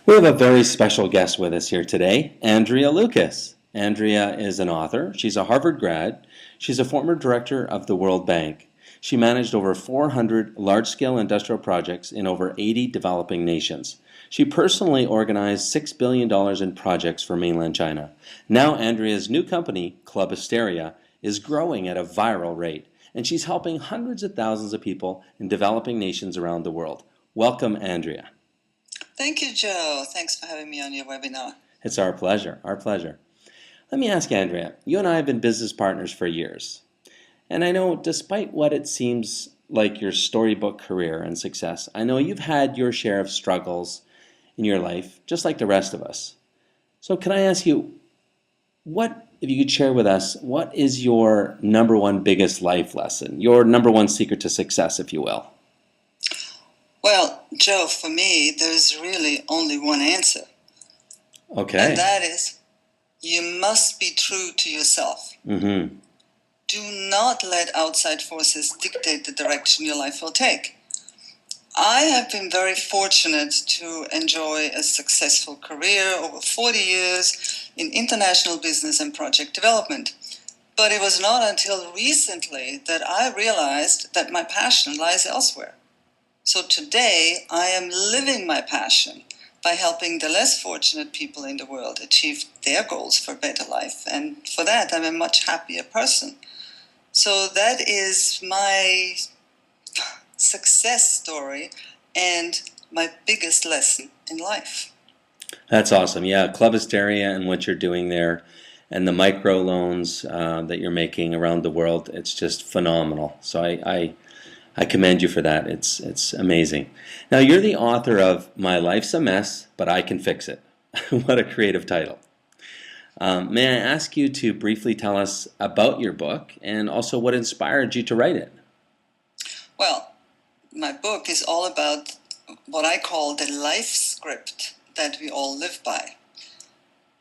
We have a very special guest with us here today, Andrea Lucas. Andrea is an author. She's a Harvard grad. She's a former director of the World Bank. She managed over 400 large-scale industrial projects in over 80 developing nations. She personally organized $6 billion in projects for mainland China. Now Andrea's new company, Club Asteria, is growing at a viral rate, and she's helping hundreds of thousands of people in developing nations around the world. Welcome, Andrea. Thank you, Joe. Thanks for having me on your webinar. It's our pleasure, our pleasure. Let me ask Andrea, you and I have been business partners for years. And I know despite what it seems like your storybook career and success, I know you've had your share of struggles in your life, just like the rest of us. So can I ask you, if you could share with us, what is your number one biggest life lesson, your number one secret to success, if you will? Well, Joe, for me, there's really only one answer. Okay. And that is, you must be true to yourself. Mm-hmm. Do not let outside forces dictate the direction your life will take. I have been very fortunate to enjoy a successful career over 40 years in international business and project development. But it was not until recently that I realized that my passion lies elsewhere. So today, I am living my passion by helping the less fortunate people in the world achieve their goals for a better life. And for that, I'm a much happier person. So that is my success story and my biggest lesson in life. That's awesome. Yeah, Club Asteria and what you're doing there and the micro loans that you're making around the world, it's just phenomenal. So I commend you for that. It's amazing. Now, you're the author of My Life's a Mess, But I Can Fix It. What a creative title. May I ask you to briefly tell us about your book and also what inspired you to write it? Well, my book is all about what I call the life script that we all live by.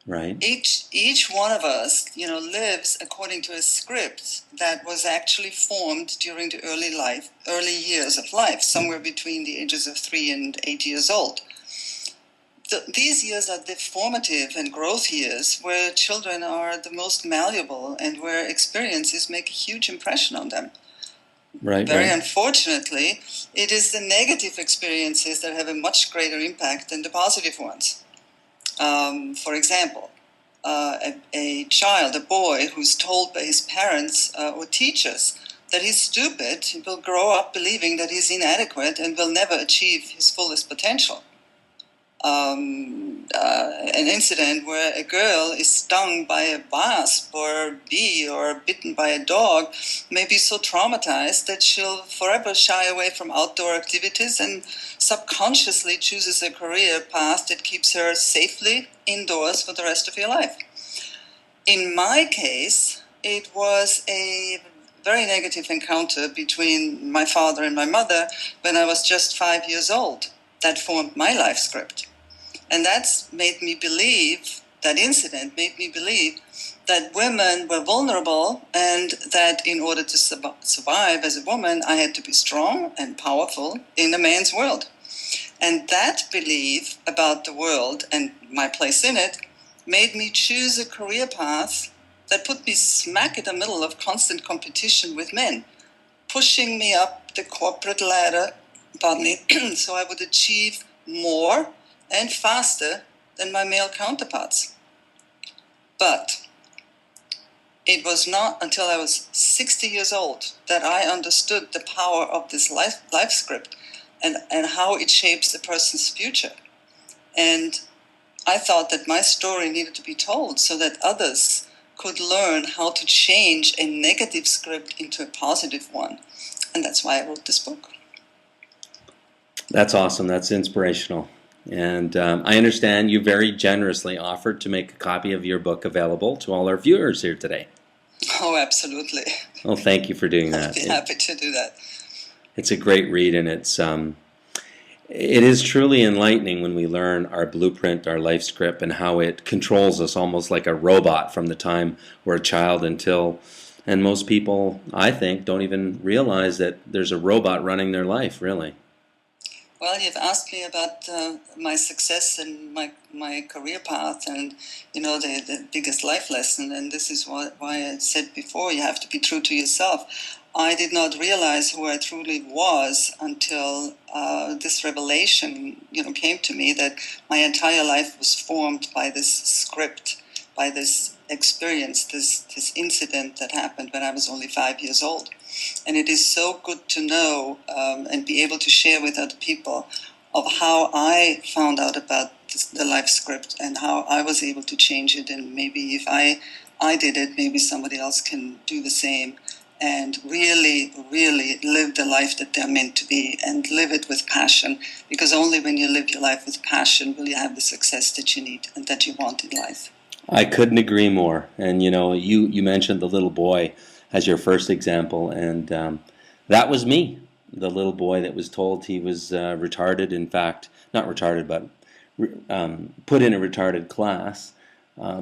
Right. Each one of us, lives according to a script that was actually formed during the early years of life, somewhere between the ages of 3 and 8 years old. These years are the formative and growth years where children are the most malleable and where experiences make a huge impression on them. Right. Very unfortunately, it is the negative experiences that have a much greater impact than the positive ones. For example, a child, a boy, who's told by his parents or teachers that he's stupid, he will grow up believing that he's inadequate and will never achieve his fullest potential. An incident where a girl is stung by a wasp or a bee or bitten by a dog may be so traumatized that she'll forever shy away from outdoor activities and subconsciously chooses a career path that keeps her safely indoors for the rest of her life. In my case, it was a very negative encounter between my father and my mother when I was just 5 years old. That formed my life script. And that incident made me believe that women were vulnerable and that in order to survive as a woman, I had to be strong and powerful in a man's world. And that belief about the world and my place in it made me choose a career path that put me smack in the middle of constant competition with men, pushing me up the corporate ladder, so I would achieve more and faster than my male counterparts. But it was not until I was 60 years old that I understood the power of this life script and how it shapes a person's future. And I thought that my story needed to be told so that others could learn how to change a negative script into a positive one. And that's why I wrote this book. That's awesome. That's inspirational. And I understand you very generously offered to make a copy of your book available to all our viewers here today. Oh, absolutely. Well, thank you for doing that. I'd be happy to do that. It's a great read, and it is truly enlightening when we learn our blueprint, our life script, and how it controls us almost like a robot from the time we're a child and most people, I think, don't even realize that there's a robot running their life, really. Well, you've asked me about my success and my career path, and the biggest life lesson. And this is why I said before, you have to be true to yourself. I did not realize who I truly was until this revelation, came to me, that my entire life was formed by this script, by this experience, this incident that happened when I was only 5 years old. And it is so good to know and be able to share with other people of how I found out about the life script and how I was able to change it. And maybe if I did it, maybe somebody else can do the same and really, really live the life that they're meant to be and live it with passion. Because only when you live your life with passion will you have the success that you need and that you want in life. I couldn't agree more. And you mentioned the little boy as your first example, and that was me, the little boy that was told he was retarded. In fact, not retarded, but put in a retarded class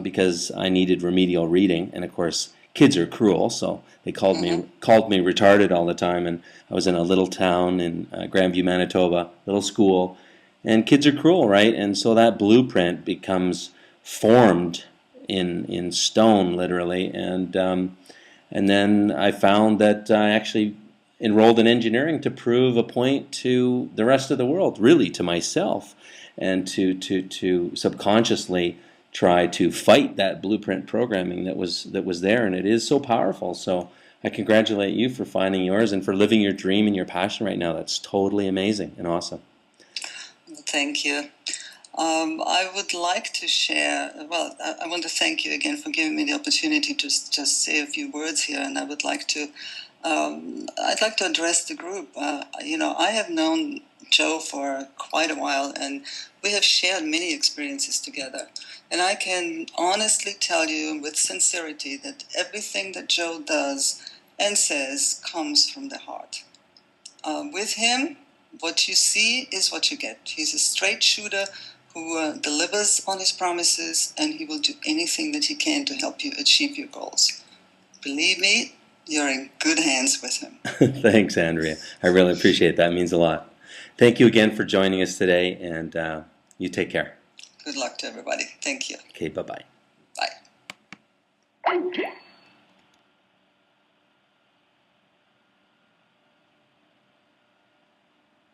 because I needed remedial reading. And of course, kids are cruel, so they called me retarded all the time. And I was in a little town in Grandview, Manitoba, little school, and kids are cruel, right? And so that blueprint becomes formed in stone, literally. And then I found that I actually enrolled in engineering to prove a point to the rest of the world, really to myself, and to subconsciously try to fight that blueprint programming that was there, and it is so powerful. So I congratulate you for finding yours and for living your dream and your passion right now. That's totally amazing and awesome. Thank you. I would like to share, well, I want to thank you again for giving me the opportunity to just say a few words here, and I would like to, I'd like to address the group. I have known Joe for quite a while, and we have shared many experiences together. And I can honestly tell you with sincerity that everything that Joe does and says comes from the heart. With him, what you see is what you get. He's a straight shooter who delivers on his promises, and he will do anything that he can to help you achieve your goals. Believe me, you're in good hands with him. Thanks, Andrea. I really appreciate that. It means a lot. Thank you again for joining us today, and you take care. Good luck to everybody. Thank you. Okay, bye-bye. Bye.